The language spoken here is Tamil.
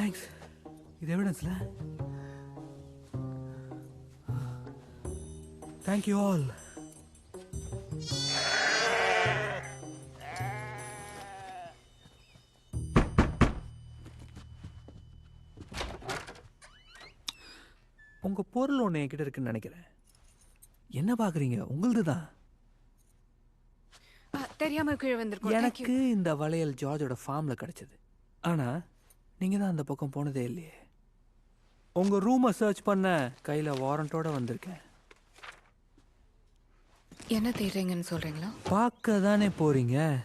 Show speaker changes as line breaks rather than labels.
தேங்க்ஸ். இது எவிடன்ஸ்ல. Thank you all. உங்க பொருள் ஒன்று என்கிட்ட இருக்குன்னு நினைக்கிறேன். என்ன பாக்குறீங்க? உங்களது தான்.
தெரியாம கீழே வந்திருக்கோம்.
எனக்கு இந்த வளையல் ஜார்ஜோட ஃபார்ம்ல கிடைச்சது. ஆனா நீங்க தான் அந்த பக்கம் போனதே இல்லையே. உங்க ரூமை சர்ச் பண்ண கையில வாரண்டோட வந்திருக்கேன்.
என்ன தேடுறீங்கன்னு சொல்றீங்களா?
பார்க்க தானே போறீங்க.